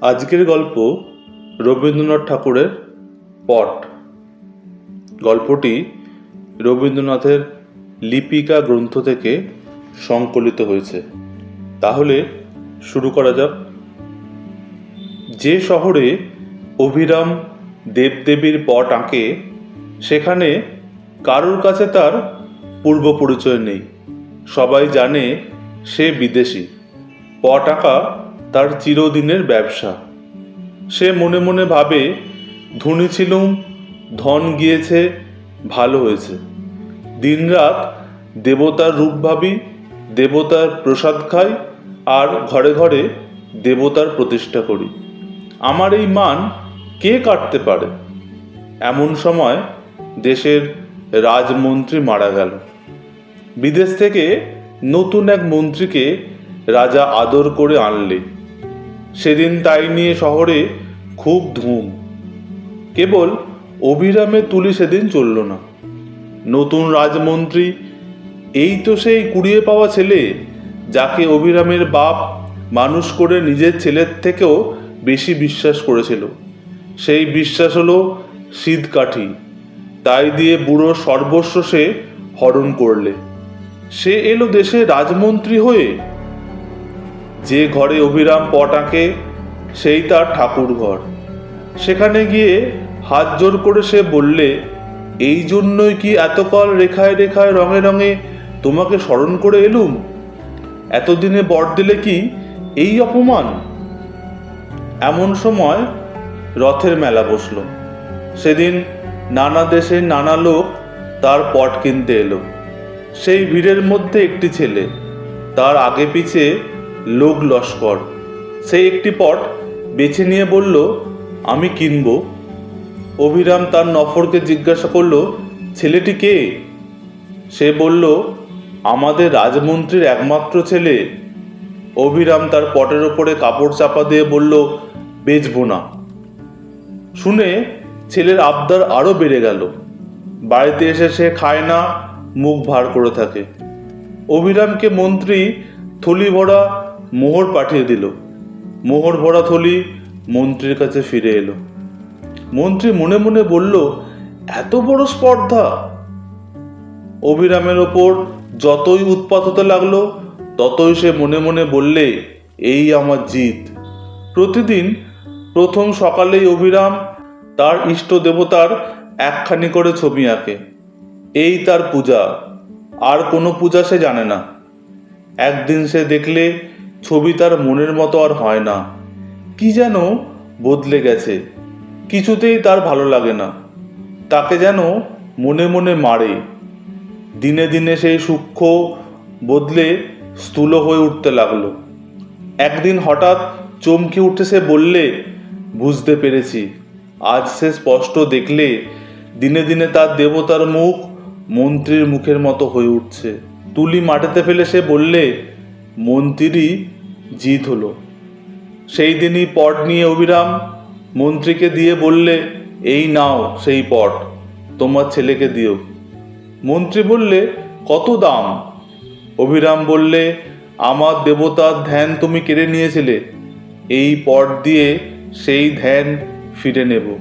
আজকের গল্প রবীন্দ্রনাথ ঠাকুরের পট। গল্পটি রবীন্দ্রনাথের লিপিকা গ্রন্থ থেকে সংকলিত হয়েছে। তাহলে শুরু করা যাক। যে শহরে অভিরাম দেবদেবীর পট আঁকে সেখানে কারোর কাছে তার পূর্ব পরিচয় নেই। সবাই জানে সে বিদেশি। পট আঁকা তার চিরদিনের ব্যবসা। সে মনে মনে ভাবে, ধনী ছিলুম, ধন গিয়েছে, ভালো হয়েছে। দিনরাত দেবতার রূপ ভাবি, দেবতার প্রসাদ খাই, আর ঘরে ঘরে দেবতার প্রতিষ্ঠা করি। আমার এই মান কে কাটতে পারে? এমন সময় দেশের রাজমন্ত্রী মারা গেল। বিদেশ থেকে নতুন এক মন্ত্রীকে রাজা আদর করে আনলে। সেদিন তাই নিয়ে শহরে খুব ধুম। কেবল অভিরামের তুলি সেদিন চলল না। নতুন রাজমন্ত্রী এই তো সেই কুড়িয়ে পাওয়া ছেলে, যাকে অভিরামের বাপ মানুষ করে নিজের ছেলের থেকেও বেশি বিশ্বাস করেছিল। সেই বিশ্বাস হলো সিধকাঠি। তাই দিয়ে বুড়ো সর্বস্ব সে হরণ করলে। সে এলো দেশে রাজমন্ত্রী হয়ে। যে ঘরে অভিরাম পট আঁকে সেই তার ঠাকুর ঘর। সেখানে গিয়ে হাত জোর করে সে বললে, এই জন্যই কি এতকাল রেখায় রেখায় রঙে রঙে তোমাকে স্মরণ করে এলুম? এতদিনে বর দিলে কি এই অপমান? এমন সময় রথের মেলা বসল। সেদিন নানা দেশের নানা লোক তার পট কিনতে এলো। সেই ভিড়ের মধ্যে একটি ছেলে, তার আগে পিছে লোক লস্কর। সেই একটি পট বেছে নিয়ে বলল, আমি কিনবো। অভিরাম তার নফরকে জিজ্ঞাসা করলো, ছেলেটি কে? সে বলল, আমাদের রাজমন্ত্রীর একমাত্র ছেলে। অভিরাম তার পটের ওপরে কাপড় চাপা দিয়ে বলল, বেচবো না। শুনে ছেলের আবদার আরো বেড়ে গেল। বাড়িতে এসে সে খায় না, মুখ ভার করে থাকে। অভিরামকে মন্ত্রী থলি ভরা মোহর পাঠিয়ে দিল। মোহর ভরা থলি মন্ত্রীর কাছে ফিরে এলো। মন্ত্রী মনে মনে বলল, এত বড় স্পর্ধা! অভিরামের ওপর যতই উৎপাত হতে লাগলো, ততই সে মনে মনে বললে, এই আমার জিত। প্রতিদিন প্রথম সকালেই অভিরাম তার ইষ্ট দেবতার একখানি করে ছবি আঁকে। এই তার পূজা, আর কোনো পূজা সে জানে না। একদিন সে দেখলে ছবি তার মনের মতো আর হয় না। কি যেন বদলে গেছে। কিছুতেই তার ভালো লাগে না। তাকে যেন মনে মনে মারে। দিনে দিনে সেই সূক্ষ্ম বদলে স্থূল হয়ে উঠতে লাগলো। একদিন হঠাৎ চমকে উঠে সে বললে, বুঝতে পেরেছি। আজ সে স্পষ্ট দেখলে দিনে দিনে তার দেবতার মুখ মন্ত্রীর মুখের মতো হয়ে উঠছে। তুলি মাটিতে ফেলে সে বললে, মন্ত্রীরই জিত হলো। সেই দিনই পট নিয়ে অভিরাম মন্ত্রীকে দিয়ে বললে, এই নাও সেই পট, তোমার ছেলেকে দিও। মন্ত্রী বললে, কত দাম? অভিরাম বললে, আমার দেবতার ধ্যান তুমি কেড়ে নিয়েছিলে, এই পট দিয়ে সেই ধ্যান ফিরে নেব।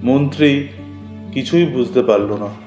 মন্ত্রী কিছুই বুঝতে পারল না।